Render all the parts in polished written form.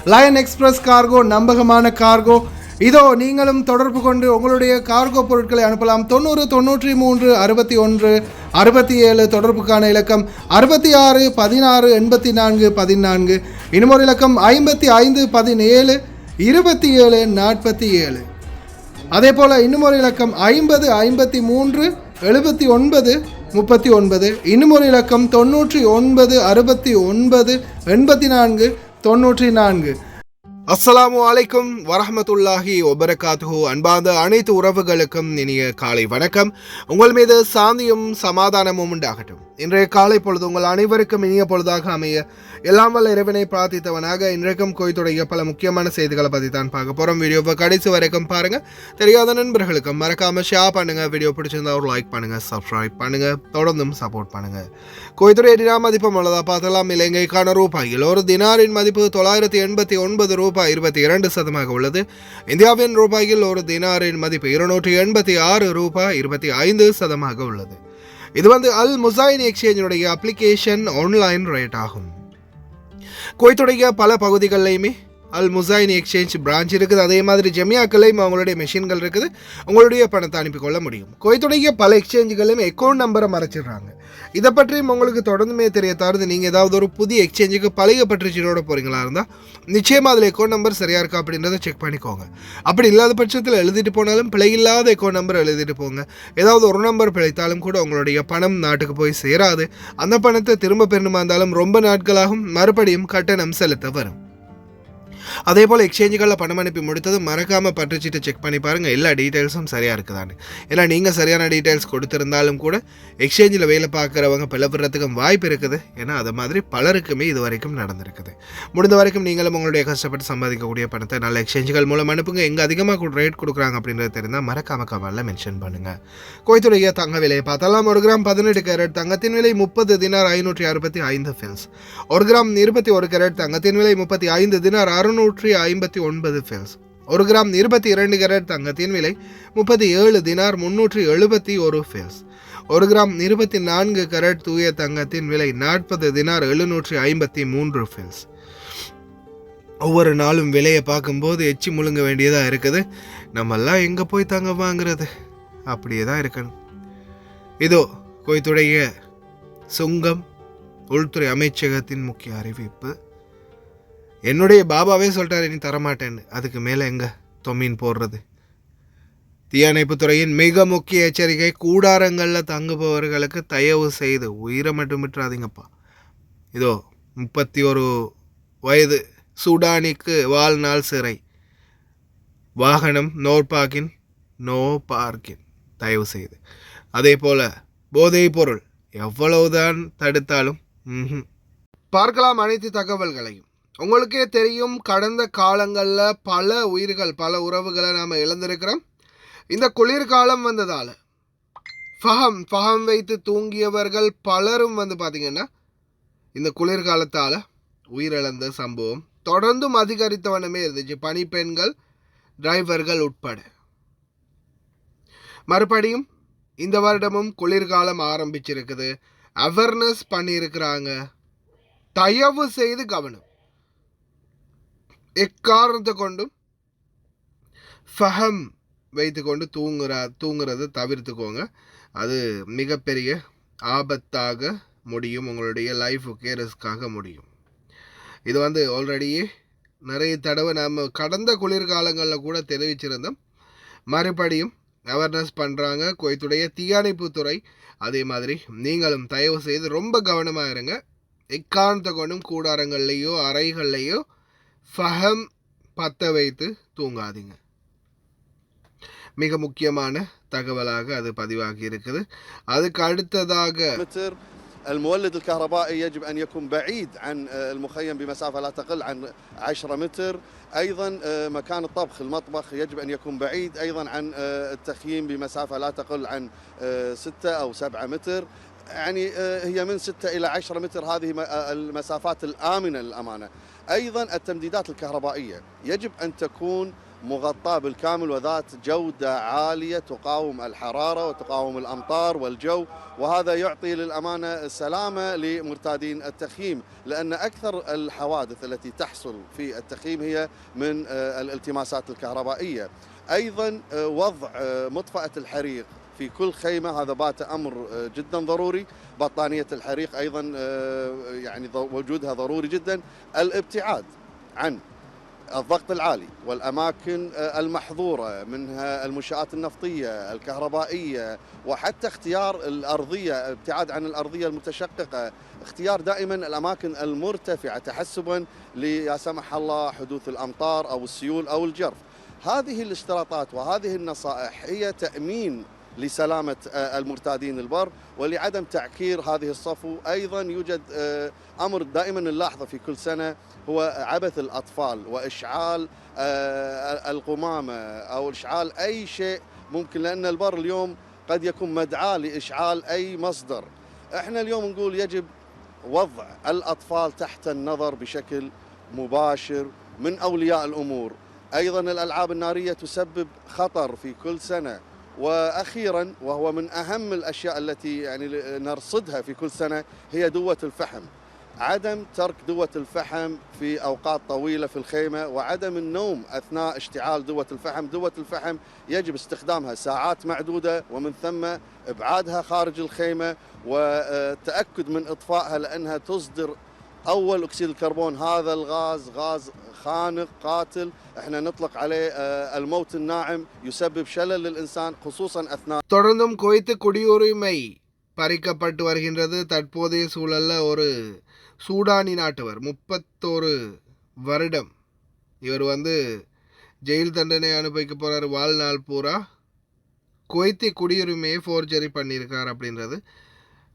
Line express cargo நம்பகமான cargo. இதோ நீங்களும் தொடர்பு கொண்டு உங்களுடைய கார்கோ பொருட்களை அனுப்பலாம். 90 93 61 67 தொடர்புக்கான இலக்கம் 66 16 84 14. இன்னொரு இலக்கம் 55 17 27 47. அதே போல் இன்னுமொரு இலக்கம் 50 53 79 39. இன்னுமொரு இலக்கம் 99 69 84 94. அஸ்ஸலாமு அலைக்கும் வரஹ்மத்துல்லாஹி வபரகாத்துஹு. அன்பார்ந்த அனைத்து உறவுகளுக்கும் இனிய காலை வணக்கம். உங்கள் மீது சாந்தியும் சமாதானமும் உண்டாகட்டும். இன்றைய காலை பொழுது உங்கள் அனைவருக்கும் இனிய பொழுதாக அமைய எல்லாம் வல்ல இறைவனை பிரார்த்தித்தவனாக இன்றைக்கும் கோயத்துடைய பல முக்கியமான செய்திகளை பற்றி தான் பார்க்க போகிறோம். வீடியோவை கடைசி வரைக்கும் பாருங்கள். தெரியாத நண்பர்களுக்கு மறக்காமல் ஷேர் பண்ணுங்கள். வீடியோ பிடிச்சிருந்தா ஒரு லைக் பண்ணுங்கள், சப்ஸ்கிரைப் பண்ணுங்கள், தொடர்ந்தும் சப்போர்ட் பண்ணுங்கள். கோயத்துடைய தினார் மதிப்பு உள்ளதா பார்த்தலாம். இலங்கைக்கான ரூபாயில் ஒரு தினாரின் மதிப்பு 989 ரூபாய் 22% உள்ளது. இந்தியாவின் ரூபாயில் ஒரு தினாரின் மதிப்பு 286 ரூபாய் 25% உள்ளது. இது அல் முசைன் எக்ஸ்சேஞ்சினுடைய அப்ளிகேஷன் ஆன்லைன் ரேட் ஆகும். குவைத்துடைய பல பகுதிகளிலையுமே அல் முசைன் எக்ஸ்சேஞ்ச் பிரான்ச் இருக்குது. அதே மாதிரி ஜெமியாக்களையும் அவங்களுடைய மெஷின்கள் இருக்குது. உங்களுடைய பணத்தை அனுப்பிக்கொள்ள முடியும். குவைத்துடைய பல எக்ஸ்சேஞ்சுகளையும் அக்கௌண்ட் நம்பரை மறைச்சிடுறாங்க. இதை பற்றியும் உங்களுக்கு தொடர்ந்துமே தெரிய தவிர்த்து நீங்கள் ஏதாவது ஒரு புதிய எக்ஸ்சேஞ்சுக்கு பழைய பற்றிச்சோட போகிறீங்களா இருந்தால் நிச்சயமாக அதில் அக்கௌண்ட் நம்பர் சரியாக இருக்கா அப்படின்றத செக் பண்ணிக்கோங்க. அப்படி இல்லாத பட்சத்தில் எழுதிட்டு போனாலும் பிழை இல்லாத அக்கௌண்ட் நம்பர் எழுதிட்டு போங்க. ஏதாவது ஒரு நம்பர் பிழைத்தாலும் கூட உங்களுடைய பணம் நாட்டுக்கு போய் சேராது. அந்த பணத்தை திரும்ப பெறணுமா இருந்தாலும் ரொம்ப நாட்களாகும். மறுபடியும் கட்டணம் செலுத்த வரும். அதே போல் எக்ஸ்சேஞ்சுகளில் பணம் அனுப்பி முடித்தது மறக்காமல் பற்றுச்சீட்டு செக் பண்ணி பாருங்கள் எல்லா டீட்டெயில்ஸும் சரியாக இருக்குதான்னு. ஏன்னா நீங்கள் சரியான டீட்டெயில்ஸ் கொடுத்துருந்தாலும் கூட எக்ஸ்சேஞ்சில் வேலை பார்க்குறவங்க பிளவுறதுக்கும் வாய்ப்பு இருக்குது. ஏன்னா அது மாதிரி பலருக்குமே இது வரைக்கும் நடந்திருக்குது. முடிந்த வரைக்கும் நீங்களும் உங்களுடைய கஷ்டப்பட்டு சம்பாதிக்கக்கூடிய பணத்தை நல்ல எக்ஸ்சேஞ்சுகள் மூலம் அனுப்புங்க. எங்கே அதிகமாக ரேட் கொடுக்குறாங்க அப்படின்றது தெரிந்தால் மறக்காமல் கவலில் மென்ஷன் பண்ணுங்கள். கோயத்துடைய தங்க விலையை பார்த்தாலாம். 1 கிராம் 18 கேரட் தங்கத்தின் விலை 30 தினார் 565 ஃபில்ஸ். 1 கிராம் 21 கேரட் தங்கத்தின் விலை 35 தினார் 659 ஃபில்ஸ். 1 கிராம் 22 கேரட் தங்கத்தின் விலை 37 தினார் 371 ஃபில்ஸ். 1 கிராம் 24 கேரட் தூய தங்கத்தின் விலை 40 தினார் 753 ஃபில்ஸ். ஒவ்வொரு நாளும் விலையை பார்க்கும்போது எச்சி முழுங்க வேண்டியதாக இருக்குது. நம்மெல்லாம் எங்கே போய் தங்க வாங்குறது? அப்படியே தான் இருக்கணும். இதோ கோயத்துடைய சுங்கம் உள்துறை அமைச்சகத்தின் முக்கிய அறிவிப்பு. என்னுடைய பாபாவே சொல்லிட்டாரு நீ தரமாட்டேன்னு. அதுக்கு மேலே எங்கே தொமீன் போடுறது? தீயணைப்புத்துறையின் மிக முக்கிய எச்சரிக்கை. கூடாரங்களில் தங்குபவர்களுக்கு தயவு செய்து உயிரை மட்டும் விட்டுறாதீங்கப்பா. இதோ 31 வயது சூடானிக்கு வாழ்நாள் சிறை. வாகனம் நோ பார்க்கின் தயவு செய்து. அதே போல் போதைப் பொருள் எவ்வளவுதான் தடுத்தாலும் பார்க்கலாம் அனைத்து தகவல்களையும். உங்களுக்கே தெரியும், கடந்த காலங்களில் பல உயிர்கள் பல உறவுகளை நாம் இழந்திருக்கிறோம். இந்த குளிர்காலம் வந்ததால் ஃபஹம் வைத்து தூங்கியவர்கள் பலரும் பார்த்திங்கன்னா இந்த குளிர்காலத்தால் உயிரிழந்த சம்பவம் தொடர்ந்தும் அதிகரித்தவனமே இருந்துச்சு. பணிப்பெண்கள், டிரைவர்கள் உட்பட. மறுபடியும் இந்த வருடமும் குளிர்காலம் ஆரம்பிச்சிருக்குது. அவேர்னஸ் பண்ணியிருக்கிறாங்க. தயவு செய்து கவனம். எக்காரணத்தை கொண்டும் ஃபஹம் வைத்து கொண்டு தூங்குறதை தவிர்த்துக்கோங்க. அது மிகப்பெரிய ஆபத்தாக முடியும். உங்களுடைய லைஃபுக்கே ரிஸ்காக முடியும். இது ஆல்ரெடியே நிறைய தடவை நம்ம கடந்த குளிர்காலங்களில் கூட தெரிவிச்சிருந்தோம். மறுபடியும் அவேர்னஸ் பண்ணுறாங்க குவைத்துடைய தீயணைப்புத்துறை. அதே மாதிரி நீங்களும் தயவு செய்து ரொம்ப கவனமாக இருங்க. எக்காரணத்தை கொண்டும் கூடாரங்கள்லேயோ அறைகள்லேயோ ஃபஹம் பற்ற வைத்து தூங்காதீங்க. மிக முக்கியமான தகவலாக அது பதிவாகி இருக்குது. அதுக்கு அடுத்ததாக المولد الكهربائي يجب أن يكون بعيد عن المخيم بمسافة لا تقل عن 10 متر. أيضا مكان الطبخ المطبخ يجب أن يكون بعيد أيضا عن التخييم بمسافة لا تقل عن 6 أو 7 متر. يعني هي من 6 إلى 10 متر. هذه المسافات الآمنة للأمانة. أيضا التمديدات الكهربائية يجب أن تكون مغطاة بالكامل وذات جودة عالية تقاوم الحرارة وتقاوم الأمطار والجو، وهذا يعطي للأمانة سلامة لمرتادين التخييم، لأن أكثر الحوادث التي تحصل في التخييم هي من الالتماسات الكهربائية. أيضا وضع مطفأة الحريق في كل خيمة، هذا بات أمر جدا ضروري. بطانية الحريق أيضا يعني وجودها ضروري جدا. الابتعاد عن الضغط العالي والأماكن المحظورة منها المنشآت النفطية الكهربائية، وحتى اختيار الأرضية، ابتعاد عن الأرضية المتشققة، اختيار دائما الأماكن المرتفعة تحسبا ليا سمح الله حدوث الأمطار أو السيول أو الجرف. هذه الاشتراطات وهذه النصائح هي تأمين لسلامة المرتادين البر ولعدم تعكير هذه الصفو. أيضا يوجد أمر دائما نلاحظه في كل سنة هو عبث الأطفال وإشعال القمامة أو إشعال أي شيء ممكن، لأن البر اليوم قد يكون مدعاة لإشعال أي مصدر. احنا اليوم نقول يجب وضع الأطفال تحت النظر بشكل مباشر من أولياء الأمور. أيضا الألعاب النارية تسبب خطر في كل سنة. وأخيرا وهو من أهم الأشياء التي يعني نرصدها في كل سنة هي دوة الفحم. عدم ترك دوة الفحم في أوقات طويلة في الخيمة، وعدم النوم أثناء اشتعال دوة الفحم. دوة الفحم يجب استخدامها ساعات معدودة، ومن ثم إبعادها خارج الخيمة والتأكد من إطفائها، لأنها تصدر أول أكسيد الكربون. هذا الغاز غاز خانق قاتل، احنا نطلق عليه الموت الناعم، يسبب شلل للإنسان خصوصا أثناء. தொடர்ந்தும் குவைத்து குடியுரிமை பறிக்கப்பட்டு வருகின்றது. தற்போதைய சூழல்ல ஒரு சூடானி நாட்டவர் 31 வருடம் இவர் ஜெயில் தண்டனை அனுபவிக்க போகிறார். வாழ்நாள் பூரா குவைத்தி குடியுரிமையை ஃபோர்ஜரி பண்ணியிருக்கார் அப்படின்றது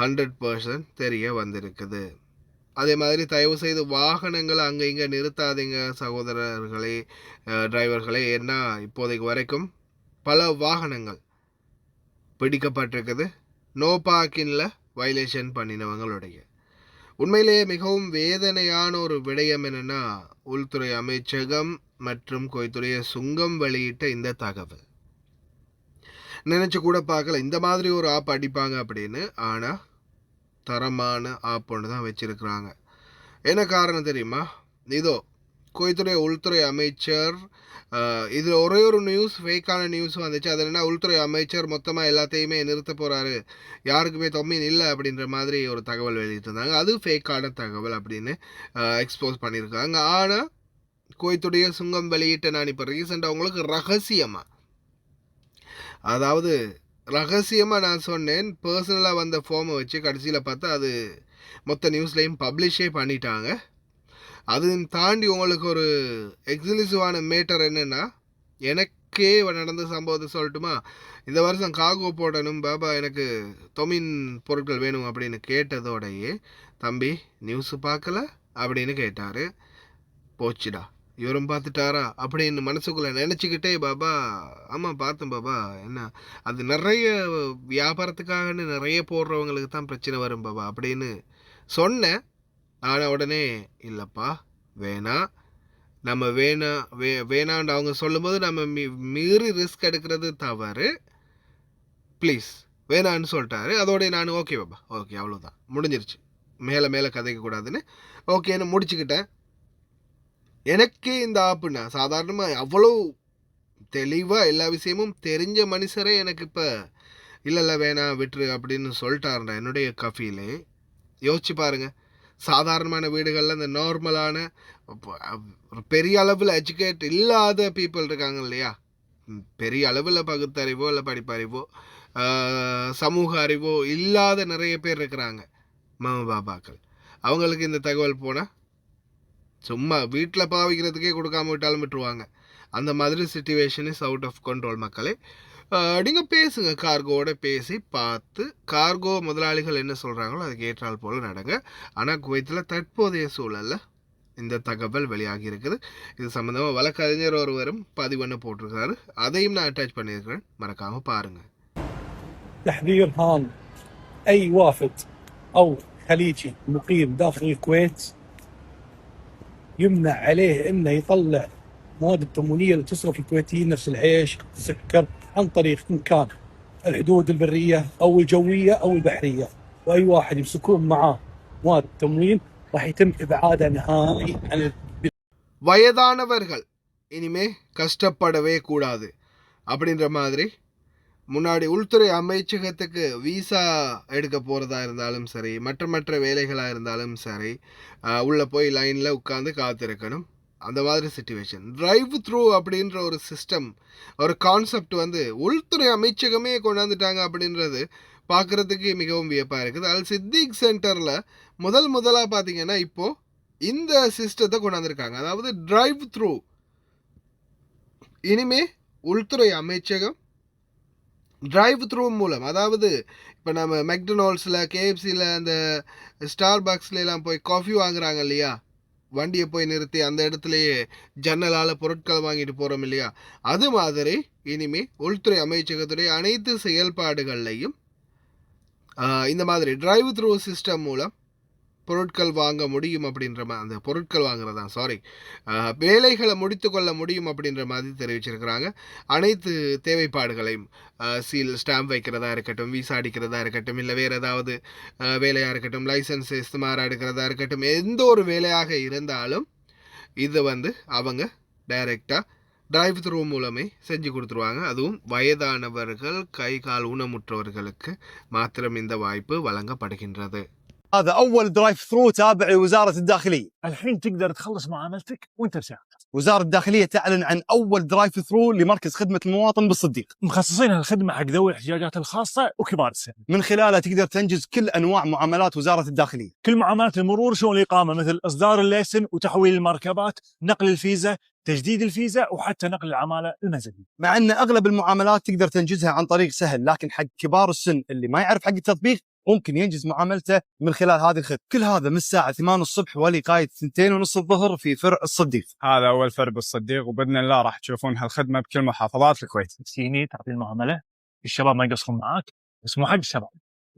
100% தெரிய வந்திருக்குது. அதே மாதிரி தயவு செய்து வாகனங்களை அங்கே இங்கே நிறுத்தாதீங்க சகோதரர்களே, டிரைவர்களே. ஏன்னா இப்போதைக்கு வரைக்கும் பல வாகனங்கள் பிடிக்கப்பட்டிருக்குது நோ பார்க்கிங்கில் வயலேஷன் பண்ணினவங்களுடைய. உண்மையிலேயே மிகவும் வேதனையான ஒரு விடயம் என்னென்னா, உள்துறை அமைச்சகம் மற்றும் குவைத்துடைய சுங்கம் வெளியிட்ட இந்த தகவல். நினச்சி கூட பார்க்கல இந்த மாதிரி ஒரு ஆப் அடிப்பாங்க அப்படின்னு. ஆனால் தரமான ஆப் ஒன்று தான் வச்சுருக்குறாங்க. என்ன காரணம் தெரியுமா? இதோ குவைத்துடைய உள்துறை அமைச்சர், இதில் ஒரே ஒரு நியூஸ், ஃபேக்கான நியூஸ் வந்துச்சு. அது என்னென்னா, உள்துறை அமைச்சர் மொத்தமாக எல்லாத்தையுமே நிறுத்த போகிறாரு, யாருக்குமே தொம்மின் இல்லை அப்படின்ற மாதிரி ஒரு தகவல் வெளியிட்டிருந்தாங்க. அது ஃபேக்கான தகவல் அப்படின்னு எக்ஸ்போஸ் பண்ணியிருக்காங்க. ஆனால் குவைத்துடைய சுங்கம் வெளியிட்ட நான் இப்போ ரீசெண்டாக உங்களுக்கு ரகசியமாக நான் சொன்னேன், பர்சனலாக வந்த ஃபார்மை வச்சு கடைசியில் பார்த்தா அது மொத்த நியூஸ்லேயும் பப்ளிஷே பண்ணிட்டாங்க. அதையும் தாண்டி உங்களுக்கு ஒரு எக்ஸ்க்ளூசிவான மேட்டர் என்னென்னா, எனக்கே நடந்த சம்பவத்தை சொல்லட்டுமா? இந்த வருஷம் கார்கோ போடணும் பாபா, எனக்கு தொமின் பொருட்கள் வேணும் அப்படின்னு கேட்டதோடையே, தம்பி நியூஸு பார்க்கல அப்படின்னு கேட்டார். போச்சுடா, இவரும் பார்த்துட்டாரா அப்படின்னு மனசுக்குள்ளே நினச்சிக்கிட்டே, பாபா ஆமாம் பார்த்தேன் பாபா, என்ன அது நிறைய வியாபாரத்துக்காகன்னு நிறைய போடுறவங்களுக்கு தான் பிரச்சனை வரும் பாபா அப்படின்னு சொன்னேன். ஆனால் உடனே இல்லைப்பா வேணாம், நம்ம வேணான்னு அவங்க சொல்லும்போது நம்ம மீறி ரிஸ்க் எடுக்கிறது தவறு, ப்ளீஸ் வேணான்னு சொல்லிட்டாரு. அதோடய நான் ஓகே பாபா, ஓகே அவ்வளோதான், முடிஞ்சிருச்சு, மேலே கதைக்கக்கூடாதுன்னு ஓகேன்னு முடிச்சுக்கிட்டேன். எனக்கே இந்த ஆப்புண்ணா சாதாரணமாக அவ்வளோ தெளிவாக எல்லா விஷயமும் தெரிஞ்ச மனுஷரே எனக்கு இப்போ இல்லை வேணாம் விட்டுரு அப்படின்னு சொல்லிட்டாருண்டா என்னுடைய கஃபீலே. யோசிச்சு பாருங்கள், சாதாரணமான வீடுகளில் இந்த நார்மலான பெரிய அளவில் எஜுகேட் இல்லாத பீப்புள் இருக்காங்க இல்லையா, பெரிய அளவில் பகுத்தறிவோ இல்லை படிப்பறிவோ சமூக அறிவோ இல்லாத நிறைய பேர் இருக்கிறாங்க மாமா பாபாக்கள். அவங்களுக்கு இந்த தகவல் போனால் சும்மா வீட்டில் பாவிக்கிறதுக்கே கொடுக்காம விட்டாலும் விட்டுருவாங்க. அந்த மாதிரி situation is out of control. மக்களே, நீங்கள் பேசுங்க, கார்கோவோட பேசி பார்த்து கார்கோ முதலாளிகள் என்ன சொல்கிறாங்களோ அதுக்கு ஏற்றால் போல் நடங்க. ஆனால் குவைத்தில் தற்போதைய சூழலில் இந்த தகவல் வெளியாகி இருக்குது. இது சம்மந்தமாக வழக்கறிஞர் ஒருவரும் பதிவண்ணு போட்டிருக்கிறாரு, அதையும் நான் அட்டாச் பண்ணியிருக்கிறேன், மறக்காமல் பாருங்கள். تحذير هام: أي وافد أو خليجي مقيم داخل الكويت يمنع عليه إنه يطلع المواد التموينيه اللي تصرف الكويتيين نفس العيش السكر عن طريق إن كان الحدود البريه او الجويه او البحريه، واي واحد يمسكون معاه مواد تموين راح يتم ابعاده نهائي عن வயதானவர்கள் இனிமே கஷ்டப்படவே கூடாது அப்படின்ற மாதிரி முன்னாடி உள்துறை அமைச்சகத்துக்கு விசா எடுக்க போகிறதா இருந்தாலும் சரி, மற்ற வேலைகளாக இருந்தாலும் சரி, உள்ளே போய் லைனில் உட்காந்து காத்திருக்கணும். அந்த மாதிரி சிச்சுவேஷன். டிரைவ் த்ரூ அப்படின்ற ஒரு சிஸ்டம், ஒரு கான்செப்ட் வந்து உள்துறை அமைச்சகமே கொண்டாந்துட்டாங்க அப்படின்றது பார்க்குறதுக்கு மிகவும் வியப்பாக இருக்குது. அல் சித்திக் சென்டரில் முதலாக பார்த்தீங்கன்னா இப்போது இந்த சிஸ்டத்தை கொண்டாந்துருக்காங்க. அதாவது டிரைவ் த்ரூ. இனிமே உள்துறை அமைச்சகம் டிரைவ் த்ரூ மூலம், அதாவது இப்போ நம்ம மெக்டொனால்ட்ஸில், கேஎஃப்சியில், அந்த ஸ்டார் பாக்ஸ்லாம் போய் காஃபி வாங்குறாங்க இல்லையா, வண்டியை போய் நிறுத்தி அந்த இடத்துலையே ஜன்னலால் பொருட்கள் வாங்கிட்டு போகிறோம் இல்லையா, அது மாதிரி இனிமே உள்துறை அமைச்சகத்துடைய அனைத்து செயல்பாடுகள்லையும் இந்த மாதிரி டிரைவ் த்ரூ சிஸ்டம் மூலம் பொருட்கள் வாங்க முடியும் அப்படின்ற அந்த பொருட்கள் வாங்குறதான் வேலைகளை முடித்து கொள்ள முடியும் அப்படின்ற மாதிரி தெரிவிச்சிருக்கிறாங்க. அனைத்து தேவைப்பாடுகளையும் சீல் ஸ்டாம்ப் வைக்கிறதா இருக்கட்டும், விசா அடிக்கிறதா இருக்கட்டும், இல்லை வேறு ஏதாவது வேலையாக இருக்கட்டும், லைசன்ஸ் இஸ்துமாரா எடுக்கிறதா இருக்கட்டும், எந்த ஒரு வேலையாக இருந்தாலும் இது வந்து அவங்க டைரெக்டாக டிரைவ் த்ரூ மூலமே செஞ்சு கொடுத்துருவாங்க. அதுவும் வயதானவர்கள், கை கால் ஊனமுற்றவர்களுக்கு மாத்திரம் இந்த வாய்ப்பு வழங்கப்படுகின்றது. هذا أول درايف ثرو تابع لوزارة الداخلية. الحين تقدر تخلص معاملتك وأنت ساكت. وزارة الداخلية تعلن عن أول درايف ثرو لمركز خدمة المواطن بالصديق. مخصصين هالخدمة حق ذوي الاحتياجات الخاصة وكبار السن. من خلالها تقدر تنجز كل أنواع معاملات وزارة الداخلية. كل معاملات المرور شؤون الإقامة، مثل إصدار الليسن وتحويل المركبات، نقل الفيزا، تجديد الفيزا، وحتى نقل العمالة المنزلية. مع أن أغلب المعاملات تقدر تنجزها عن طريق سهل، لكن حق كبار السن اللي ما يعرف حق التطبيق ممكن ينجز معاملته من خلال هذه الخدمة. كل هذا من الساعة 8 الصبح ولغاية 2:30 الظهر في فرع الصديق. هذا أول فرع بالصديق، وبإذن الله راح تشوفون هالخدمة بكل محافظات الكويت. تجيني تعطي المعاملة، الشباب ما يقصرون معاك، بس مو حق الشباب،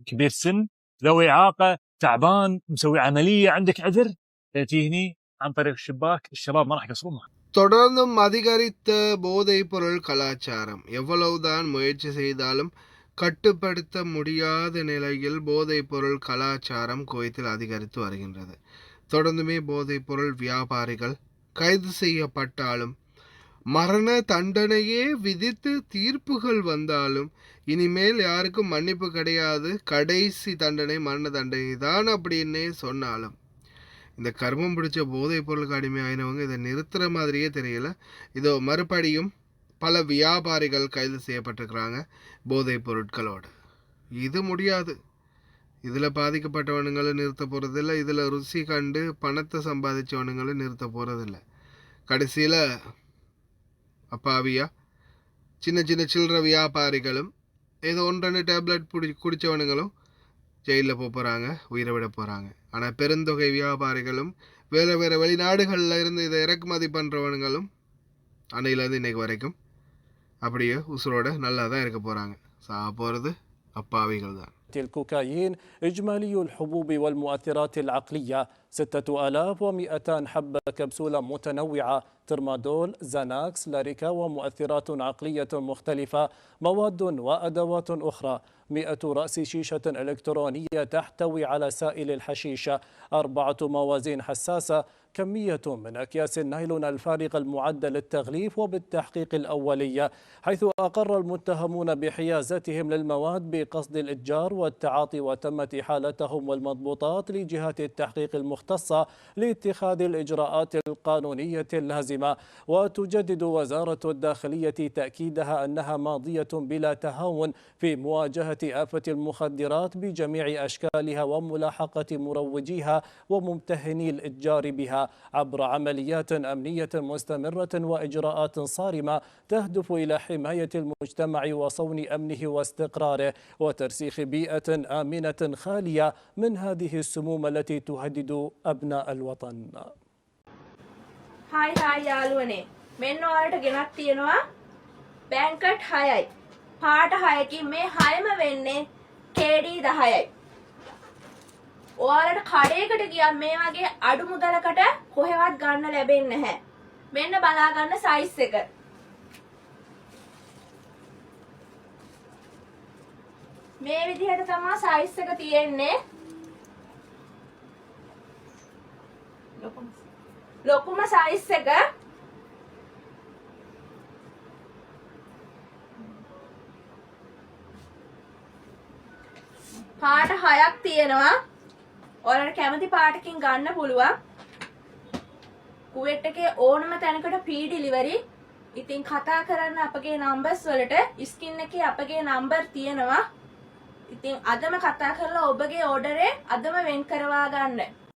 كبير سن، ذوي إعاقة، تعبان، مسوي عملية، عندك عذر، تجيني عن طريق الشباك، الشباب ما راح يقصرون معاك. தொடர்ந்தும் அதிகரித்த போதைப் பொருள் கலாச்சாரம். எவ்வளவுதான் முயற்சி செய்தாலும் கட்டுப்படுத்த முடியாத நிலையில் போதைப் பொருள் கலாச்சாரம் குவைத்தில் அதிகரித்து வருகின்றது. தொடர்ந்துமே போதைப் பொருள் வியாபாரிகள் கைது செய்யப்பட்டாலும், மரண தண்டனையே விதித்து தீர்ப்புகள் வந்தாலும், இனிமேல் யாருக்கும் மன்னிப்பு கிடையாது, கடைசி தண்டனை மரண தண்டனை தான் அப்படின்னே சொன்னாலும், இந்த கர்மம் பிடிச்ச போதைப் பொருளுக்கு அடிமையாயினவங்க இதை நிறுத்துகிற மாதிரியே தெரியல. இதோ மறுபடியும் பல வியாபாரிகள் கைது செய்யப்பட்டிருக்கிறாங்க போதைப் பொருட்களோடு. இது முடியாது. இதில் பாதிக்கப்பட்டவனுங்களும் நிறுத்த போகிறதில்ல, இதில் ருசி கண்டு பணத்தை சம்பாதிச்சவனுங்களும் நிறுத்த போகிறதில்ல. கடைசியில் அப்பாவியா சின்ன சில்லற வியாபாரிகளும் ஏதோ 1-2 டேப்லெட் குடித்தவனுங்களும் ஜெயிலில் போகிறாங்க, உயிரை விட போகிறாங்க. ஆனால் பெருந்தொகை வியாபாரிகளும் வேறு வெளிநாடுகளில் இருந்து இதை இறக்குமதி பண்ணுறவனுங்களும் அன்னையிலேருந்து இன்றைக்கு வரைக்கும் அப்படியே உசுரோட நல்லா தான் இருக்க போகிறாங்க. போகிறது அப்பாவிகள் தான். الكوكايين إجمالي الحبوب والمؤثرات العقلية 6200 حبة كبسولة متنوعة، ترمادول، زاناكس، لاريكا، ومؤثرات عقلية مختلفة، مواد وأدوات أخرى، 100 رأس شيشة إلكترونية تحتوي على سائل الحشيشة، 4 موازين حساسة، كمية من أكياس النايلون الفارغة المعدة للتغليف وبالتحقيق الأولية، حيث أقر المتهمون بحيازتهم للمواد بقصد الإتجار والتعاطي، وتمت إحالتهم والمضبوطات لجهات التحقيق المختصة لاتخاذ الإجراءات القانونية اللازمة. وتجدد وزارة الداخلية تأكيدها أنها ماضية بلا تهاون في مواجهة آفة المخدرات بجميع أشكالها وملاحقة مروجيها وممتهني الإتجار بها عبر عمليات أمنية مستمرة وإجراءات صارمة تهدف إلى حماية المجتمع وصون أمنه واستقراره وترسيخ بيئة آمنة خالية من هذه السموم التي تهدد أبناء الوطن. هاي යාළුවනේ මෙන්න ඔයාලට ගෙනත් තියෙනවා බැංකට් 6යි පාට 6කින් මේ 6ම වෙන්නේ KD 10යි. ඔයාලට කඩේකට ගියම් මේ වගේ අඩු මුදලකට කොහෙවත් ගන්න ලැබෙන්නේ නැහැ. මෙන්න බලා ගන්න සයිස් එක. මේ විදිහට තමයි සයිස් එක තියෙන්නේ. ලොකුම සයිස් එක. පාට 6ක් තියෙනවා. ඔයාලට කැමති පාටකින් ගන්න පුළුවන්. කුවේට් එකේ ඕනම තැනකට ෆ්‍රී ඩිලිවරි. ඉතින් කතා කරන්න අපගේ නම්බර්ස් වලට ස්ක්‍රීන් එකේ අපගේ නම්බර් තියෙනවා. ඉතින් අදම කතා කරලා ඔබගේ ඕඩරේ අදම වෙන් කරවා ගන්න.